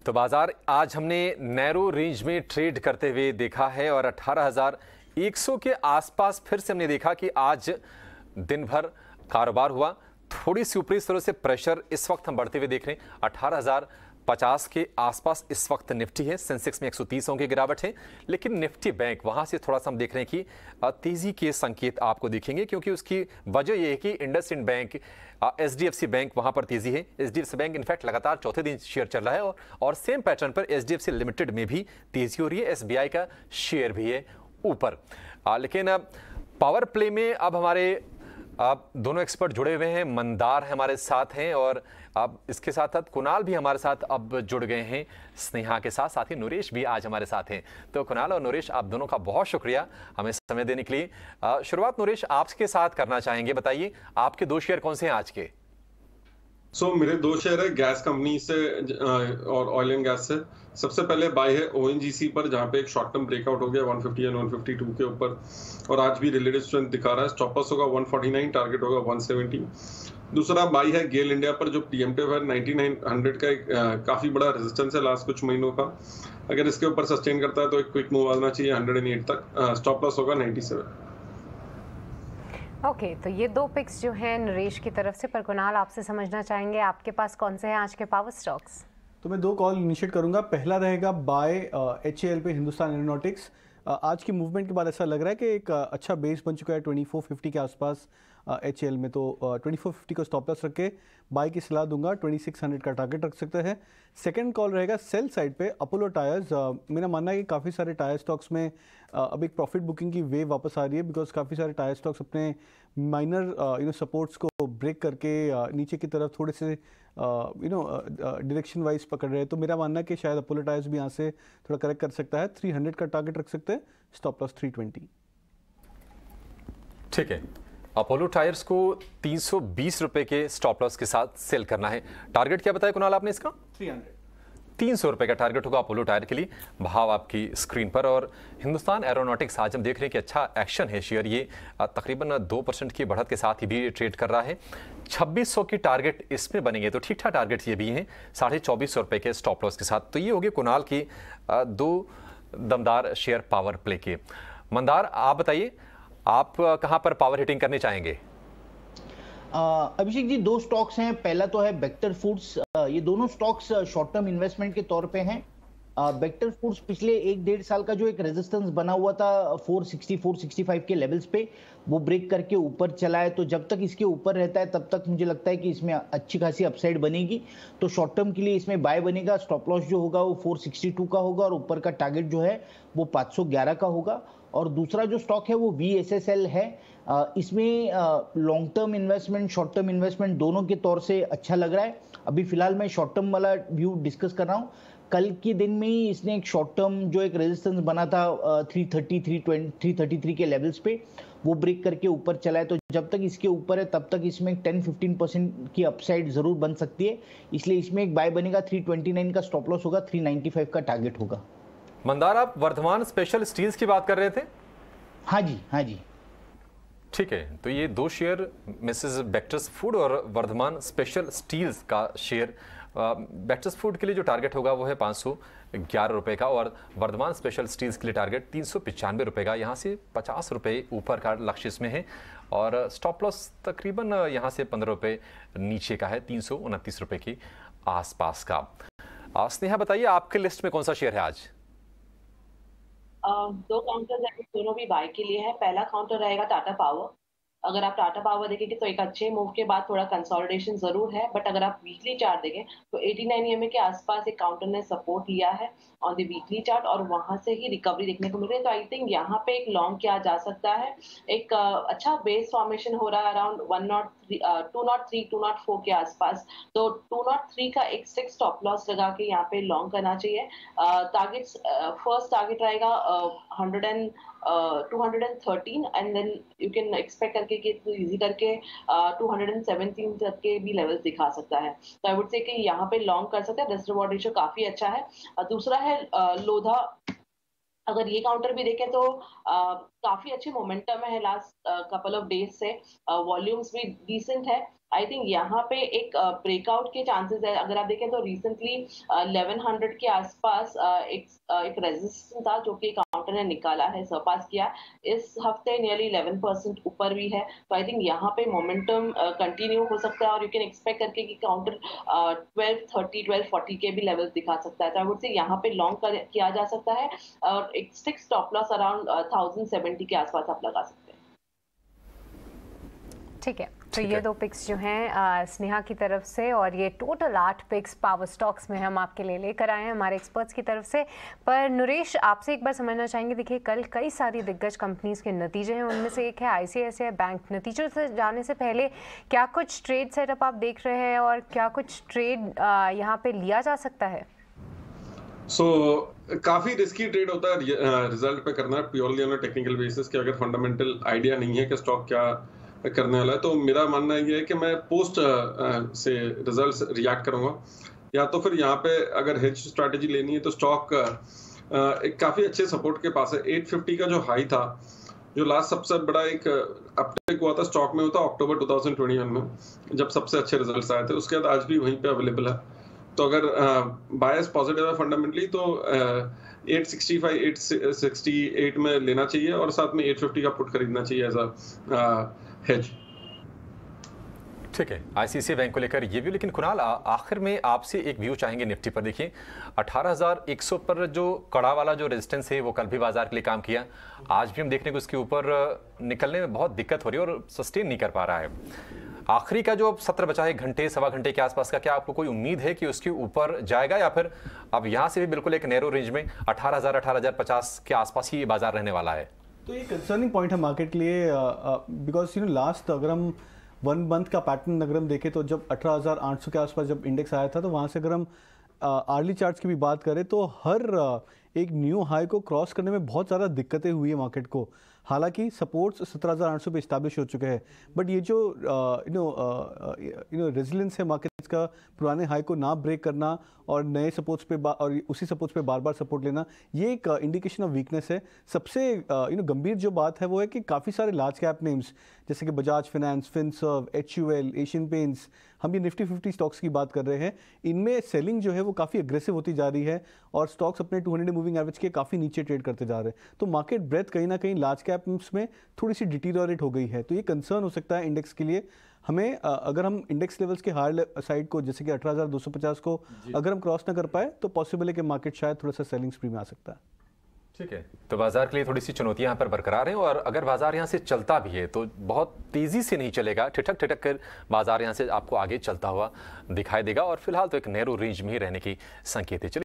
तो बाजार आज हमने नैरो रेंज में ट्रेड करते हुए देखा है और 18,100 के आसपास फिर से हमने देखा कि आज दिन भर कारोबार हुआ। थोड़ी सी ऊपरी स्तरों से प्रेशर इस वक्त हम बढ़ते हुए देख रहे हैं। 18,050 के आसपास इस वक्त निफ्टी है। सेंसेक्स में 130 की गिरावट है, लेकिन निफ्टी बैंक वहां से थोड़ा सा हम देख रहे हैं कि तेजी के संकेत आपको दिखेंगे, क्योंकि उसकी वजह यह है कि इंडसइंड बैंक, एचडीएफसी बैंक वहां पर तेजी है। एचडीएफसी बैंक इनफैक्ट लगातार चौथे दिन शेयर चल रहा है और सेम पैटर्न पर एचडीएफसी लिमिटेड में भी तेजी हो रही है। एसबीआई का शेयर भी है ऊपर। लेकिन पावर प्ले में अब हमारे दोनों एक्सपर्ट जुड़े हुए हैं। मंदार हमारे साथ हैं और अब इसके साथ साथ कुणाल भी हमारे साथ अब जुड़ गए हैं स्नेहा के साथ। साथ ही नरेश भी आज हमारे साथ हैं। तो कुणाल और नरेश, आप दोनों का बहुत शुक्रिया हमें समय देने के लिए। शुरुआत नरेश आपके साथ करना चाहेंगे। बताइए आपके दो शेयर कौन से हैं आज के? मेरे दो शेयर है गैस कंपनी से और ऑयल एंड गैस से। सबसे पहले बाय है ओएनजीसी पर, जहां पे एक शॉर्ट टर्म ब्रेकआउट हो गया 150 एंड 152 के ऊपर और आज भी रिलेटिव स्ट्रेंथ दिखा रहा है। स्टॉप लॉस होगा 149, टारगेट होगा 170। दूसरा बाय है गेल इंडिया पर, जो प्रीएम्प्टिव है 9900 का एक काफी बड़ा रेजिस्टेंस है लास्ट कुछ महीनों का। अगर इसके ऊपर सस्टेन करता है तो एक क्विक मूव आना चाहिए 108 तक। स्टॉप लॉस होगा 97। ओके, तो ये दो पिक्स जो हैं नरेश की तरफ से, पर कुणाल आपसे समझना चाहेंगे आपके पास कौन से हैं आज के पावर स्टॉक्स? तो मैं दो कॉल इनिशिएट करूंगा। पहला रहेगा बाय HAL पे, हिंदुस्तान एरोनॉटिक्स। आज की मूवमेंट के बाद ऐसा लग रहा है कि एक अच्छा बेस बन चुका है 2450 के आसपास HAL में। तो 2450 को स्टॉप लॉस रख के बाय की सलाह दूंगा। 2600 का टारगेट रख सकते हैं। सेकंड कॉल रहेगा सेल साइड पे अपोलो टायर्स। मेरा मानना है कि काफ़ी सारे टायर स्टॉक्स में अब एक प्रॉफिट बुकिंग की वेव वापस आ रही है, बिकॉज काफ़ी सारे टायर स्टॉक्स अपने माइनर सपोर्ट्स को ब्रेक करके नीचे की तरफ थोड़े से डायरेक्शन वाइज पकड़ रहे हैं। तो मेरा मानना है कि शायद अपोलो टायर्स भी यहाँ से थोड़ा करेक्ट कर सकता है। 300 का टारगेट रख सकते हैं। Stop loss 320। ठीक है, अपोलो टायर्स को 320 रुपए के स्टॉप लॉस के साथ सेल करना है। टारगेट क्या बताया कुणाल आपने इसका? 300 रुपए का टारगेट होगा अपोलो टायर के लिए। भाव आपकी स्क्रीन पर। और हिंदुस्तान एरोनॉटिक्स आज हम देख रहे हैं कि अच्छा एक्शन है शेयर। ये तकरीबन 2% की बढ़त के साथ ही भी ट्रेड कर रहा है। 2600 की टारगेट इसमें बनेंगे तो ठीक ठाक टारगेट ये भी हैं 2450 रुपए के स्टॉप लॉस के साथ। तो ये हो गए कुणाल की दो दमदार शेयर पावर प्ले के। मंदार, आप बताइए आप कहां पर पावर हिटिंग करने चाहेंगे? अभिषेक जी, दो स्टॉक्स हैं। पहला तो है बेक्टर फूड्स। ये दोनों स्टॉक्स शॉर्ट टर्म इन्वेस्टमेंट के तौर पे हैं। बेक्टर फूड्स पिछले 1-1.5 साल का जो एक रेजिस्टेंस बना हुआ था 460-465 के लेवल्स पे, वो ब्रेक करके ऊपर चला है। तो जब तक इसके ऊपर रहता है तब तक मुझे लगता है कि इसमें अच्छी खासी अपसाइड बनेगी। तो शॉर्ट टर्म के लिए इसमें बाय बनेगा। स्टॉप लॉस जो होगा वो 462 का होगा और ऊपर का टारगेट जो है वो 511 का होगा। और दूसरा जो स्टॉक है वो VSSL है। इसमें long term investment, short term investment दोनों के तौर से अच्छा लग रहा है। अभी फिलहाल मैं शॉर्ट टर्म वाला व्यू डिस्कस कर रहा हूँ। कल के दिन में ही इसने एक शॉर्ट टर्म जो एक रेजिस्टेंस बना था 333 के लेवल्स पे, वो ब्रेक करके ऊपर चला है। तो जब तक इसके ऊपर है तब तक इसमें 10-15% की अपसाइड जरूर बन सकती है। इसलिए इसमें एक बाय बनेगा। 329 का स्टॉप लॉस होगा, 395 का टारगेट होगा। मंदार, आप वर्धमान स्पेशल स्टील्स की बात कर रहे थे? हाँ जी, हाँ जी। ठीक है, तो ये दो शेयर मिसेस बेक्टर्स फूड और वर्धमान स्पेशल स्टील्स का शेयर। बेक्टर्स फूड के लिए जो टारगेट होगा वो है 511 रुपए का और वर्धमान स्पेशल स्टील्स के लिए टारगेट 395 रुपए का। यहाँ से 50 रुपए ऊपर का लक्ष्य इसमें है और स्टॉप लॉस तकरीबन यहाँ से 15 रुपए नीचे का है, 329 रुपए के आसपास का। स्नेहा, बताइए आपके लिस्ट में कौन सा शेयर है आज? दो काउंटर दोनों भी बाय के लिए है। पहला काउंटर रहेगा टाटा पावर। अगर आप टाटा पावर देखेंगे तो एक अच्छे मूव के बाद थोड़ा कंसोलिडेशन जरूर है, बट अगर आप वीकली चार्ट देखें तो 89 EMA के आसपास एक काउंटर ने सपोर्ट लिया है ऑन द वीकली चार्ट और वहां से ही रिकवरी देखने को मिल रही है। तो आई थिंक यहाँ पे एक लॉन्ग किया जा सकता है। एक अच्छा बेस फॉर्मेशन हो रहा है अराउंड 203-204 के आसपास। तो 203 का एक 6 स्टॉप लॉस लगा के यहाँ पे लॉन्ग करना चाहिए। टारगेट्स, फर्स्ट टारगेट रहेगा 213 and then you can expect करके कि इजी करके 217 तक के भी लेवल्स दिखा सकता है। तो आई वुड से कि यहाँ पे लॉन्ग कर सकते हैं। रिस्क रिवॉर्ड रेशियो काफी अच्छा है। दूसरा है लोधा। अगर ये काउंटर भी देखें तो काफी अच्छे मोमेंटम है लास्ट कपल ऑफ डेज से, वॉल्यूम्स भी डिसेंट है। आई थिंक यहाँ पे एक ब्रेकआउट के चांसेस है। अगर आप देखें तो रिसेंटली 1100 के आसपास एक रेजिस्टेंस था जो कि काउंटर ने निकाला है, सरपास किया। इस हफ्ते नियरली 11% ऊपर भी है, तो आई थिंक यहाँ पे मोमेंटम कंटिन्यू हो सकता है और यू कैन एक्सपेक्ट करके कि काउंटर 1230 1240 के भी लेवल्स दिखा सकता है। तो आई वुड से यहाँ पे लॉन्ग किया जा सकता है और एक स्टिक स्टॉप लॉस अराउंड 1070 के आसपास आप लगा सकते हैं। ठीक है, तो ये दो पिक्स जो हैं स्नेहा की तरफ से, और ये टोटल 8 पिक्स पावर स्टॉक्स में हम आपके लिए लेकर आए हैं हमारे एक्सपर्ट्स की तरफ से। पर नरेश, आपसे एक बार समझना चाहेंगे, देखिए कल कई सारी दिग्गज कंपनीज के नतीजे हैं, उनमें से एक है ICICI बैंक। नतीजों से जाने से पहले क्या कुछ ट्रेड सेटअप आप देख रहे हैं और क्या कुछ ट्रेड यहाँ पे लिया जा सकता है? काफी रिस्की ट्रेड होता है रिजल्ट पे करना प्योरली ऑन टेक्निकल बेसिस के। अगर फंडामेंटल आइडिया नहीं है कि स्टॉक क्या करने वाला है, तो मेरा मानना ये है कि मैं पोस्ट से रिजल्ट्स रिएक्ट करूंगा, या तो फिर यहाँ पे अगर हेज स्ट्रैटेजी लेनी है तो स्टॉक एक काफी अच्छे सपोर्ट के पास है। 850 का जो हाई था, जो लास्ट सबसे बड़ा एक अपटेक हुआ था स्टॉक में, वो था अक्टूबर 2021 में जब सबसे अच्छे रिजल्ट्स आए थे। उसके बाद आज भी वहीं पे अवेलेबल है। तो अगर बायस पॉजिटिव है फंडामेंटली तो 865 868 में लेना चाहिए और साथ में 850 का पुट खरीदना चाहिए एज अ हेज। ठीक है, ICICI बैंक को लेकर ये भी। लेकिन कुणाल, आखिर में आपसे एक व्यू चाहेंगे निफ्टी पर। देखिए 18,100 पर जो कड़ा वाला जो रेजिस्टेंस है वो कल भी बाजार के लिए काम किया, आज भी हम देखने को इसके ऊपर निकलने में बहुत दिक्कत हो रही है और सस्टेन नहीं कर पा रहा है। आखिरी का जो सत्र बचा है, घंटे सवा घंटे के आसपास का, क्या आपको कोई उम्मीद है कि उसके ऊपर जाएगा, या फिर अब यहाँ से भी बिल्कुल एक नैरो रेंज में 18,000 18,050 के आसपास ही ये बाजार रहने वाला है? तो ये कंसर्निंग पॉइंट है मार्केट के लिए, बिकॉज लास्ट अगर हम 1 मंथ का पैटर्न अगर हम देखें तो जब 18,800 के आसपास जब इंडेक्स आया था, तो वहाँ से अगर हम आर्ली चार्ट्स की भी बात करें तो हर एक न्यू हाई को क्रॉस करने में बहुत ज़्यादा दिक्कतें हुई है मार्केट को। हालांकि सपोर्ट्स 17,800 पे इस्टेब्लिश हो चुके हैं, बट ये जो रेजिलियंस है मार्केट्स का, पुराने हाई को ना ब्रेक करना और नए सपोर्ट्स पे और उसी सपोर्ट्स पे बार बार सपोर्ट लेना, ये एक इंडिकेशन ऑफ वीकनेस है। सबसे गंभीर जो बात है वो है कि काफ़ी सारे लार्ज कैप नेम्स जैसे कि Bajaj finance, Finserv, HUL, Asian paints, हम ये निफ्टी 50 स्टॉक्स की बात कर रहे हैं, इनमें सेलिंग जो है वो काफ़ी अग्रेसिव होती जा रही है और स्टॉक्स अपने 200 मूविंग एवरेज के काफ़ी नीचे ट्रेड करते जा रहे हैं। तो मार्केट ब्रेथ कहीं ना कहीं लार्ज कैप्स में थोड़ी सी डिटीरियोरेट हो गई है। तो ये कंसर्न हो सकता है इंडेक्स के लिए। हमें अगर हम इंडेक्स लेवल्स के हायर साइड को जैसे कि 18,250 को अगर हम क्रॉस ना कर पाए तो पॉसिबल है कि मार्केट शायद थोड़ा सा सेलिंग स्प्री में आ सकता है। ठीक है, तो बाजार के लिए थोड़ी सी चुनौतियां यहाँ पर बरकरार हैं, और अगर बाजार यहाँ से चलता भी है तो बहुत तेजी से नहीं चलेगा, ठिठक ठिठक कर बाजार यहाँ से आपको आगे चलता हुआ दिखाई देगा, और फिलहाल तो एक नैरो रेंज में ही रहने की संकेत है।